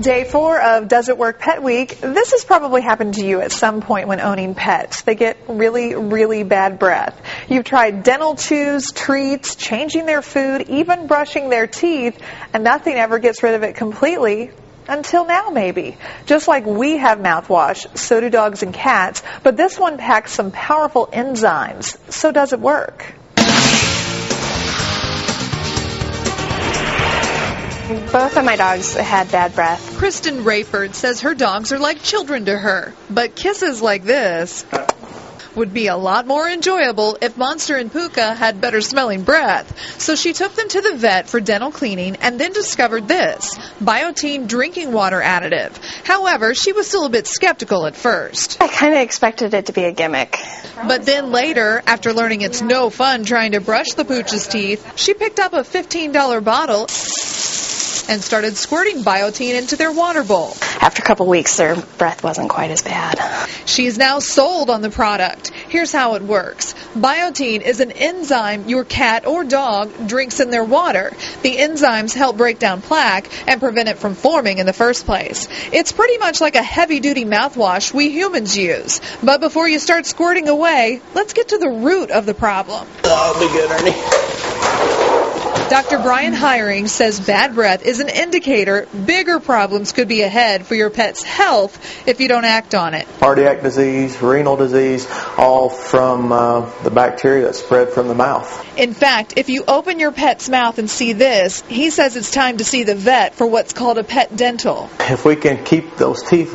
Day 4 of Does It Work Pet Week. This has probably happened to you at some point when owning pets. They get really, really bad breath. You've tried dental chews, treats, changing their food, even brushing their teeth, and nothing ever gets rid of it completely. Until now, maybe. Just like we have mouthwash, so do dogs and cats, but this one packs some powerful enzymes. So does it work? Both of my dogs had bad breath. Kristen Rapert says her dogs are like children to her, but kisses like this would be a lot more enjoyable if Monster and Pucca had better smelling breath. So she took them to the vet for dental cleaning and then discovered this, Biotene Drinking Water Additive. However, she was still a bit skeptical at first. I kind of expected it to be a gimmick. But then later, after learning it's no fun trying to brush the pooch's teeth, she picked up a $15 bottle and started squirting Biotene into their water bowl. After a couple weeks, their breath wasn't quite as bad. She's now sold on the product. Here's how it works. Biotene is an enzyme your cat or dog drinks in their water. The enzymes help break down plaque and prevent it from forming in the first place. It's pretty much like a heavy-duty mouthwash we humans use. But before you start squirting away, let's get to the root of the problem. That'll be good, Ernie. Dr. Brian Hiring says bad breath is an indicator bigger problems could be ahead for your pet's health if you don't act on it. Cardiac disease, renal disease, all from the bacteria that spread from the mouth. In fact, if you open your pet's mouth and see this, he says it's time to see the vet for what's called a pet dental. If we can keep those teeth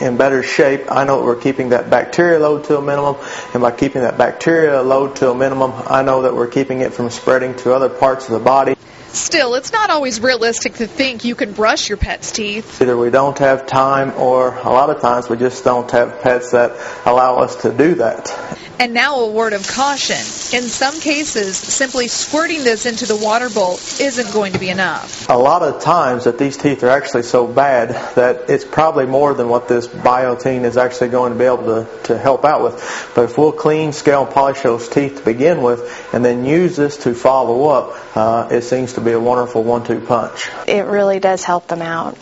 in better shape, I know that we're keeping that bacteria load to a minimum, and by keeping that bacteria load to a minimum, I know that we're keeping it from spreading to other parts of the body. Still, it's not always realistic to think you can brush your pet's teeth. Either we don't have time, or a lot of times we just don't have pets that allow us to do that. And now a word of caution. In some cases, simply squirting this into the water bowl isn't going to be enough. A lot of times that these teeth are actually so bad that it's probably more than what this Biotene is actually going to be able to help out with. But if we'll clean, scale, and polish those teeth to begin with, and then use this to follow up, it seems to be a wonderful 1-2 punch. It really does help them out.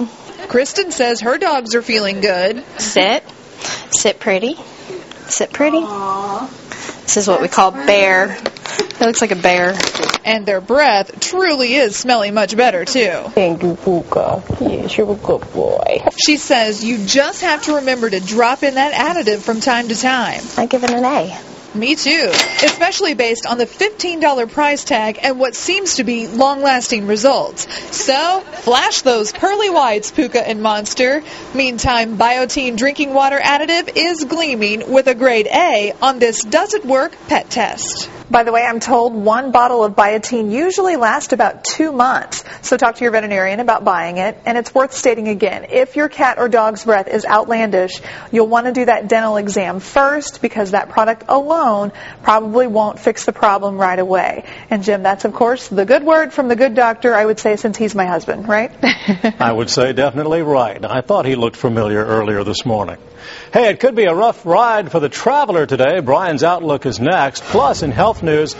Kristen says her dogs are feeling good. Sit pretty. Sit pretty. Aww. This is what we call bear. It looks like a bear. And their breath truly is smelling much better, too. Thank you, Pucca. Yes, you're a good boy. She says you just have to remember to drop in that additive from time to time. I give it an A. Me too, especially based on the $15 price tag and what seems to be long-lasting results. So, flash those pearly whites, Pucca and Monster. Meantime, Biotene Drinking Water Additive is gleaming with a grade A on this Does It Work pet test. By the way, I'm told one bottle of Biotene usually lasts about 2 months. So talk to your veterinarian about buying it. And it's worth stating again, if your cat or dog's breath is outlandish, you'll want to do that dental exam first because that product alone probably won't fix the problem right away. And Jim, that's of course the good word from the good doctor, I would say, since he's my husband, right? I would say definitely right. I thought he looked familiar earlier this morning. Hey, it could be a rough ride for the traveler today. Brian's Outlook is next. Plus, in health news,